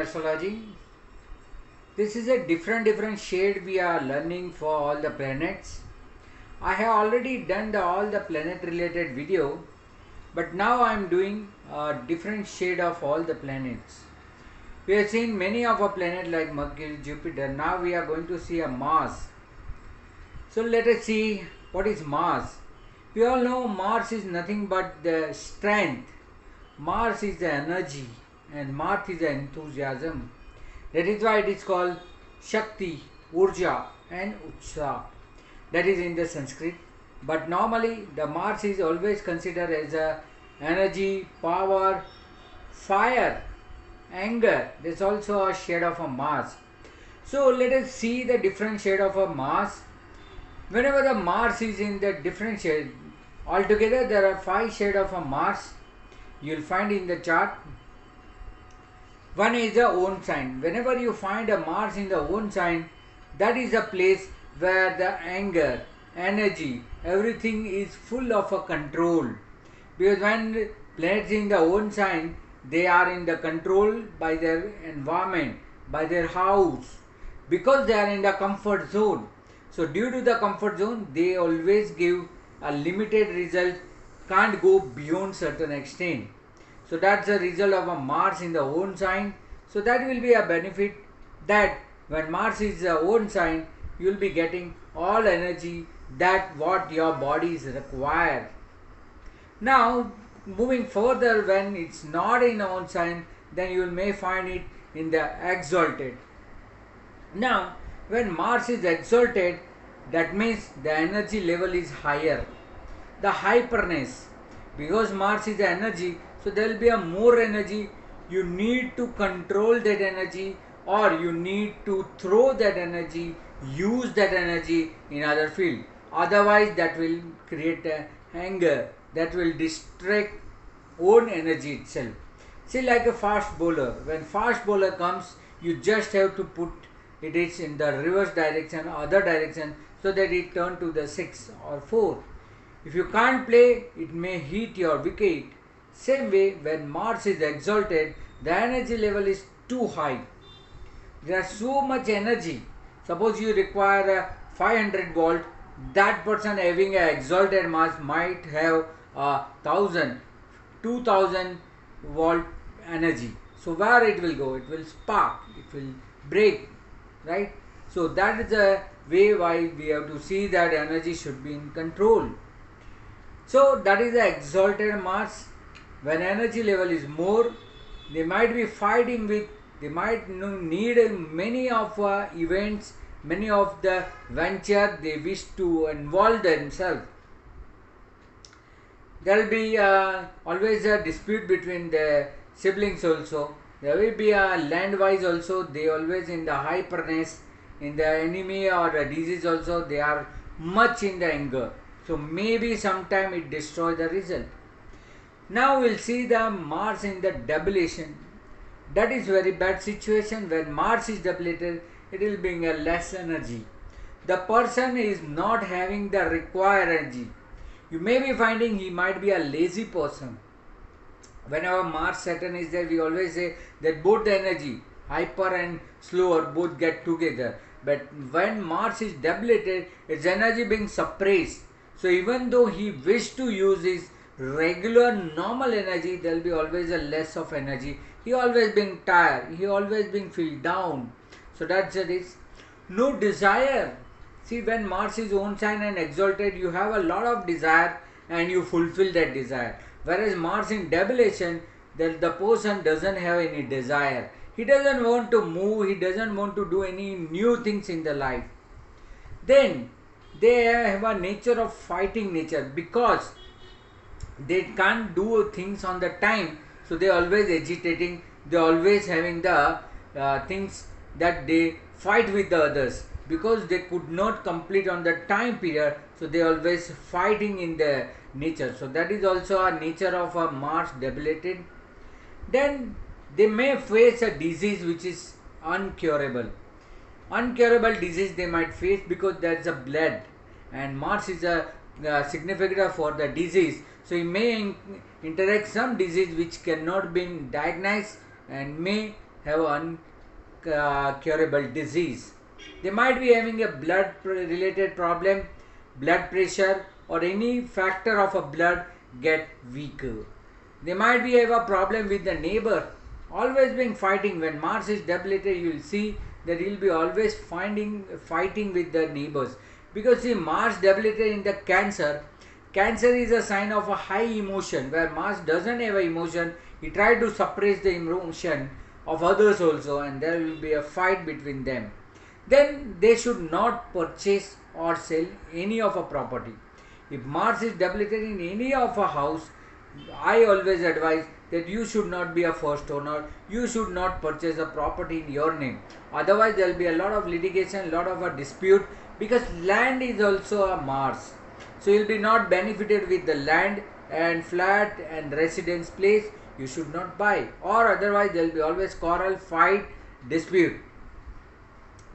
astrology. This is a different shade we are learning for all the planets. I have already done all the planet related video, but now I am doing a different shade of all the planets. We have seen many of our planets like Mercury, Jupiter. Now we are going to see a Mars. So let us see what is Mars. We all know Mars is nothing but the strength. Mars is the energy and Mars is the enthusiasm. That is why it is called Shakti, Urja and Utsa. That is in the Sanskrit. But normally the Mars is always considered as a energy, power, fire, anger. There is also a shade of a Mars. So let us see the different shade of a Mars. Whenever the Mars is in the different shade, altogether there are 5 shades of a Mars. You will find in the chart. One is the own sign. Whenever you find a Mars in the own sign, that is a place where the anger, energy, everything is full of a control. Because when planets in the own sign, they are in the control by their environment, by their house, because they are in the comfort zone. So due to the comfort zone, they always give a limited result, can't go beyond certain extent. So that's the result of a Mars in the own sign. So that will be a benefit that when Mars is the own sign, you will be getting all energy that what your bodies require. Now moving further, when it's not in own sign, then you may find it in the exalted. Now when Mars is exalted, that means the energy level is higher. The hyperness, because Mars is the energy, so there will be a more energy. You need to control that energy, or you need to throw that energy, use that energy in other field. Otherwise that will create a anger, that will distract own energy itself. See, like a fast bowler, when fast bowler comes, you just have to put it is in the reverse direction, other direction, so that it turn to the 6 or 4. If you can't play, it may hit your wicket. Same way, when Mars is exalted, the energy level is too high. There is so much energy. Suppose you require a 500 volt, that person having an exalted Mars might have a 1000, 2000 volt energy. So where it will go? It will spark, it will break, right? So that is the way why we have to see that energy should be in control. So that is the exalted Mars. When energy level is more, they might be fighting with, they might need many of events, many of the venture they wish to involve themselves. There will be always a dispute between the siblings also. There will be a land-wise also, they always in the hyperness, in the enemy or the disease also, they are much in the anger. So maybe sometime it destroys the result. Now we'll see the Mars in the debilation. That is very bad situation. When Mars is depleted, it will bring a less energy. The person is not having the required energy. You may be finding he might be a lazy person. Whenever Mars Saturn is there, we always say that both the energy, hyper and slower, both get together. But when Mars is depleted, its energy being suppressed. So even though he wished to use his regular normal energy, there will be always a less of energy. He always being tired, he always being feel down. So that's it. No desire. See, when Mars is own sign and exalted, you have a lot of desire and you fulfill that desire. Whereas Mars in debilation, the person doesn't have any desire. He doesn't want to move, he doesn't want to do any new things in the life. Then they have a nature of fighting nature, because they can't do things on the time, so they always agitating, they always having the things that they fight with the others, because they could not complete on the time period, so they always fighting in the nature. So that is also a nature of a Mars debilitated. Then they may face a disease which is uncurable. Uncurable disease they might face because there is a blood, and Mars is a significator for the disease. So he may interact some disease which cannot be diagnosed and may have uncurable disease. They might be having a blood related problem, blood pressure or any factor of a blood get weaker. They might be have a problem with the neighbor, always being fighting. When Mars is debilitated, you will see that he will be always fighting with the neighbors. Because see, Mars debilitated in the Cancer, Cancer is a sign of a high emotion. Where Mars doesn't have a emotion, he tries to suppress the emotion of others also, and there will be a fight between them. Then they should not purchase or sell any of a property. If Mars is debilitated in any of a house, I always advise that you should not be a first owner. You should not purchase a property in your name. Otherwise, there will be a lot of litigation, lot of a dispute, because land is also a Mars. So you will be not benefited with the land, and flat and residence place you should not buy, or otherwise there will be always quarrel, fight, dispute.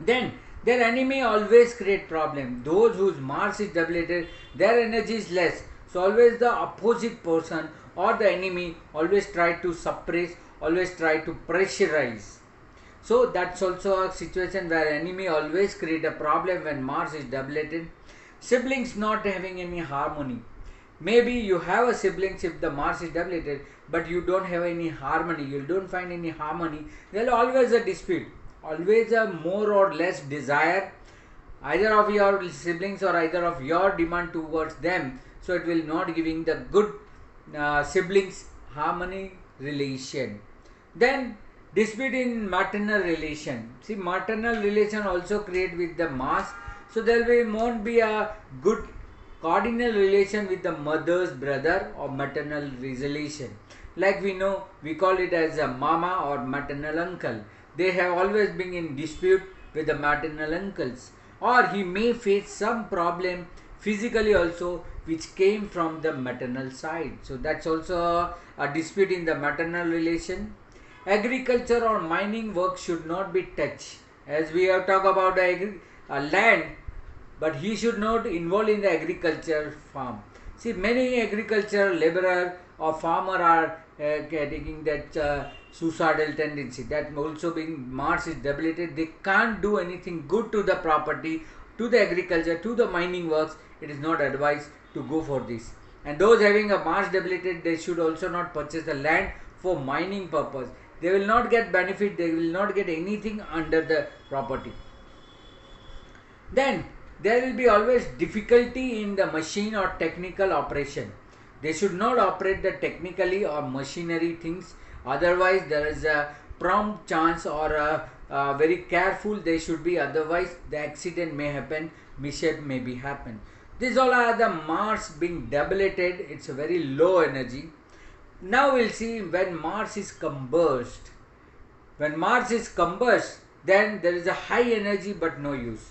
Then their enemy always create problem. Those whose Mars is debilitated, their energy is less. So always the opposite person or the enemy always try to suppress, always try to pressurize. So that's also a situation where enemy always create a problem when Mars is debilitated. Siblings not having any harmony. Maybe you have a siblings if the Mars is debilitated, but you don't have any harmony. You don't find any harmony. There will always a dispute, always a more or less desire, either of your siblings or either of your demand towards them. So it will not giving the good siblings harmony relation. Then dispute in maternal relation. See, maternal relation also create with the Mars. So there won't be a good cardinal relation with the mother's brother or maternal relation. Like we know, we call it as a mama or maternal uncle. They have always been in dispute with the maternal uncles. Or he may face some problem physically also which came from the maternal side. So that's also a dispute in the maternal relation. Agriculture or mining work should not be touched. As we have talked about land, but he should not involve in the agriculture farm. See, many agricultural laborer or farmer are taking that suicidal tendency. That also being Mars is debilitated, they can't do anything good to the property, to the agriculture, to the mining works. It is not advised to go for this. And those having a Mars debilitated, they should also not purchase the land for mining purpose. They will not get benefit, they will not get anything under the property. Then there will be always difficulty in the machine or technical operation. They should not operate the technically or machinery things. Otherwise, there is a prompt chance or very careful they should be. Otherwise, the accident may happen, mishap may be happen. These all are the Mars being debilitated. It's a very low energy. Now we'll see when Mars is combust. When Mars is combust, then there is a high energy but no use.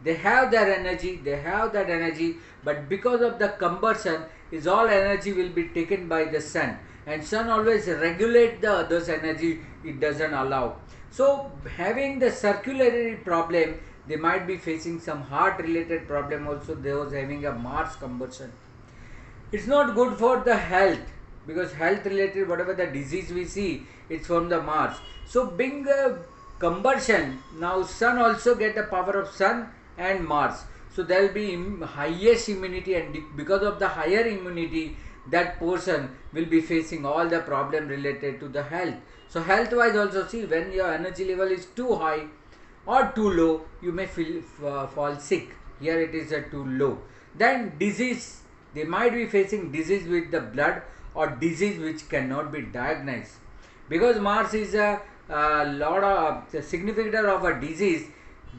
They have their energy, they have that energy, but because of the combustion, is all energy will be taken by the sun, and sun always regulate the others energy, it doesn't allow. So having the circulatory problem, they might be facing some heart related problem also, those having a Mars combustion. It's not good for the health, because health related whatever the disease we see, it's from the Mars. So being a combustion, now sun also get the power of sun and Mars. So there will be highest immunity, and because of the higher immunity, that person will be facing all the problem related to the health. So health wise also, see, when your energy level is too high or too low, you may fall sick. Here it is too low. Then disease, they might be facing disease with the blood or disease which cannot be diagnosed. Because Mars is a lot of significant of a disease,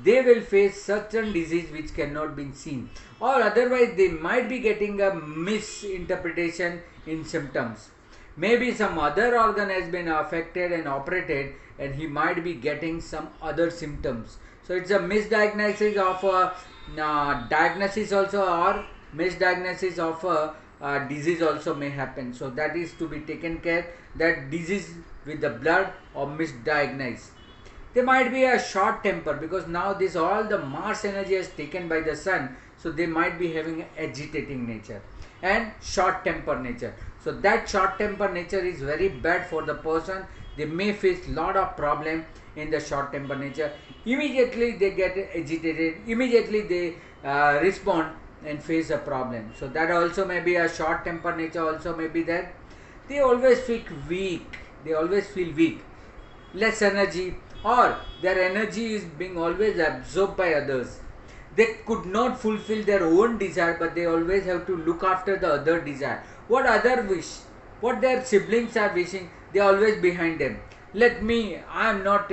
they will face certain disease which cannot be seen, or otherwise they might be getting a misinterpretation in symptoms. Maybe some other organ has been affected and operated, and he might be getting some other symptoms. So it's a misdiagnosis of a diagnosis also, or misdiagnosis of a disease also may happen. So that is to be taken care, that disease with the blood or misdiagnosed. They might be a short temper, because now this all the Mars energy is taken by the sun, so they might be having agitating nature and short temper nature. So that short temper nature is very bad for the person. they may face lot of problem in the short temper nature. Immediately they get agitated, immediately they respond and face a problem. So that also may be a short temper nature, also may be that they always feel weak, they always feel weak, less energy, or their energy is being always absorbed by others. They could not fulfill their own desire, but they always have to look after the other desire. What other wish, what their siblings are wishing, they are always behind them. Let me, I am not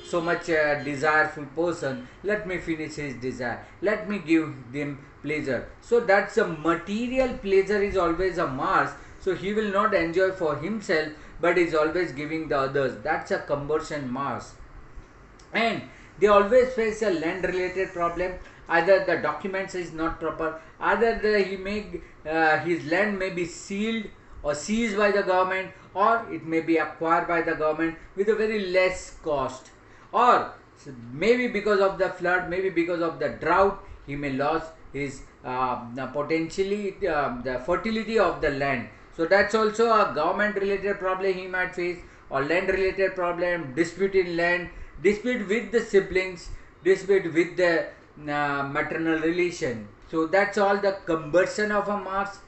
so much a desireful person, let me finish his desire, let me give them pleasure. So that's a material pleasure is always a Mars. So he will not enjoy for himself, but is always giving the others. That's a conversion Mars. And they always face a land related problem. Either the documents is not proper, either his land may be sealed or seized by the government, or it may be acquired by the government with a very less cost, or maybe because of the flood, maybe because of the drought, he may lose his potentially the fertility of the land. So that's also a government related problem he might face, or land related problem, dispute in land, dispute with the siblings, dispute with the maternal relation. So that's all the conversion of a Mars.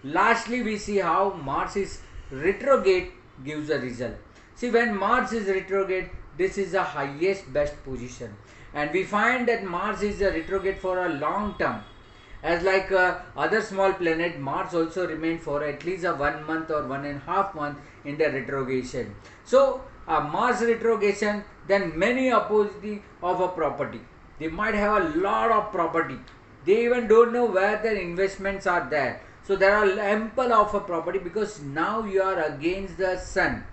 Lastly, we see how Mars is retrograde gives a result. See, when Mars is retrograde, this is the highest best position, and we find that Mars is a retrograde for a long term. As like other small planet, Mars also remain for at least a 1 month or 1.5 month in the retrogression. So Mars retrogression, then many opposite of a property. They might have a lot of property. They even don't know where their investments are there. So there are ample of a property, because now you are against the sun.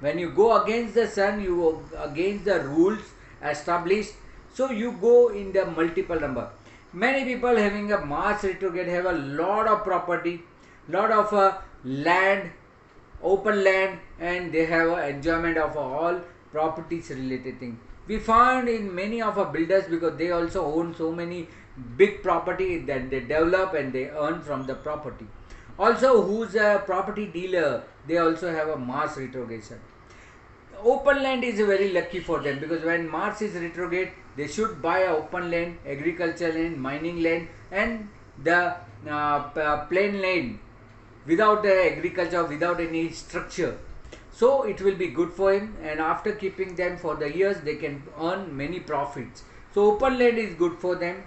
When you go against the sun, you go against the rules established. So you go in the multiple number. Many people having a Mars retrograde have a lot of property, lot of land, open land, and they have enjoyment of all properties related things. We find in many of our builders, because they also own so many big property that they develop and they earn from the property. Also, who's a property dealer, they also have a Mars retrogression. Open land is very lucky for them, because when Mars is retrograde, they should buy a open land, agriculture land, mining land, and the plain land without the agriculture, without any structure. So it will be good for him, and after keeping them for the years, they can earn many profits. So open land is good for them.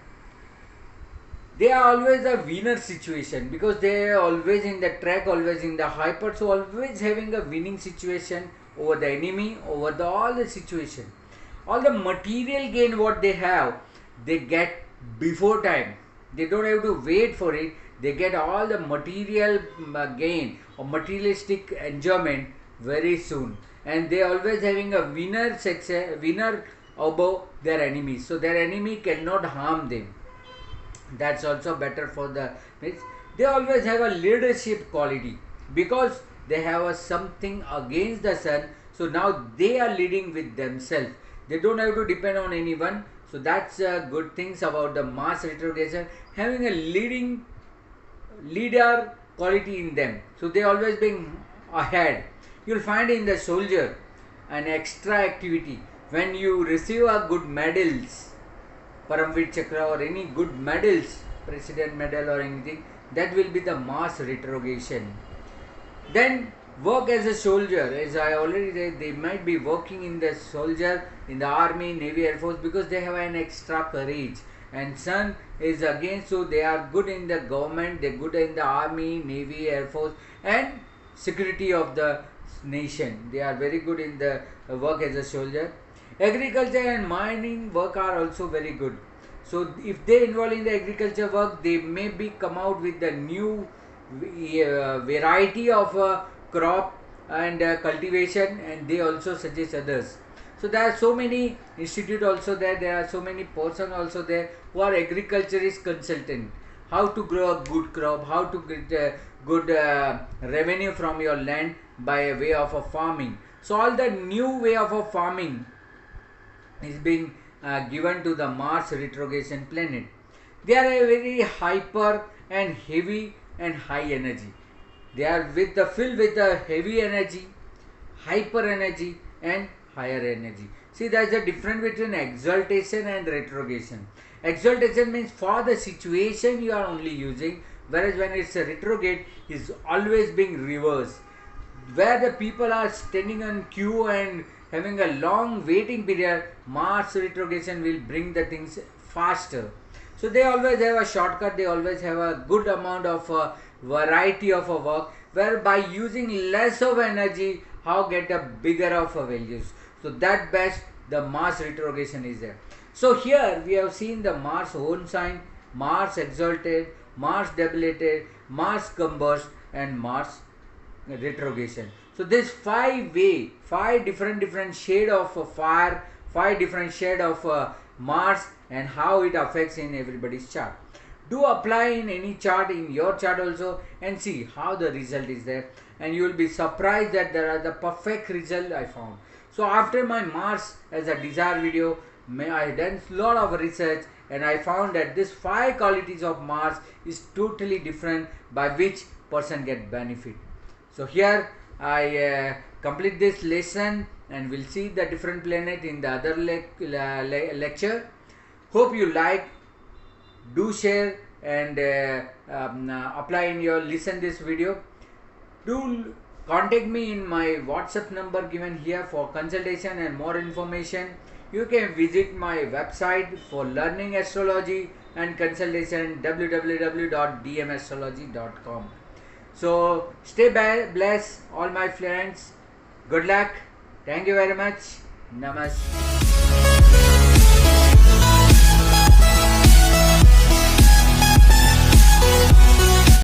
They are always a winner situation, because they are always in the track, always in the hyper, so always having a winning situation over the enemy, over the all the situation. All the material gain what they have, they get before time. They don't have to wait for it. They get all the material gain or materialistic enjoyment very soon, and they always having a winner success, winner above their enemies. So their enemy cannot harm them. That's also better for the. They always have a leadership quality, because they have a something against the sun. So now they are leading with themselves. They don't have to depend on anyone. So that's good things about the Mars retrogression, having a leader quality in them. So they always being ahead. You'll find in the soldier an extra activity when you receive a good medals, Paramveer Chakra or any good medals, President Medal or anything, that will be the Mars retrogression. Then work as a soldier, as I already said, they might be working in the soldier, in the army, navy, air force, because they have an extra courage. And sun is again, so they are good in the government, they are good in the army, navy, air force, and security of the nation. They are very good in the work as a soldier. Agriculture and mining work are also very good. So if they involve in the agriculture work, they may be come out with the new variety of crop and cultivation, and they also suggest others. So there are so many institute also there are so many person also there who are agriculturist consultant. How to grow a good crop, how to get good revenue from your land by way of a farming. So all the new way of a farming is being given to the Mars retrogression planet. They are a very hyper and heavy and high energy. They are filled with the heavy energy, hyper energy and higher energy. See, there is a difference between exaltation and retrogression. Exaltation means for the situation you are only using, whereas when it's a retrograde, it's always being reversed. Where the people are standing on queue and having a long waiting period, Mars retrogression will bring the things faster. So they always have a shortcut, they always have a good amount of variety of a work, where by using less of energy, how get a bigger of a values. So that best the Mars retrogression is there. So here we have seen the Mars own sign, Mars exalted, Mars debilitated, Mars combust and Mars retrogression. So this five different shade of fire, five different shade of Mars, and how it affects in everybody's chart. Do apply in any chart, in your chart also, and see how the result is there, and you will be surprised that there are the perfect result I found. So after my Mars as a desire video, I done lot of research and I found that this 5 qualities of Mars is totally different by which person get benefit. So here I complete this lesson and we'll see the different planet in the other lecture. Hope you like, do share and apply in your listen this video. Do contact me in my WhatsApp number given here for consultation and more information. You can visit my website for learning astrology and consultation www.dmastrology.com. So stay blessed all my friends. Good luck. Thank you very much. Namaste.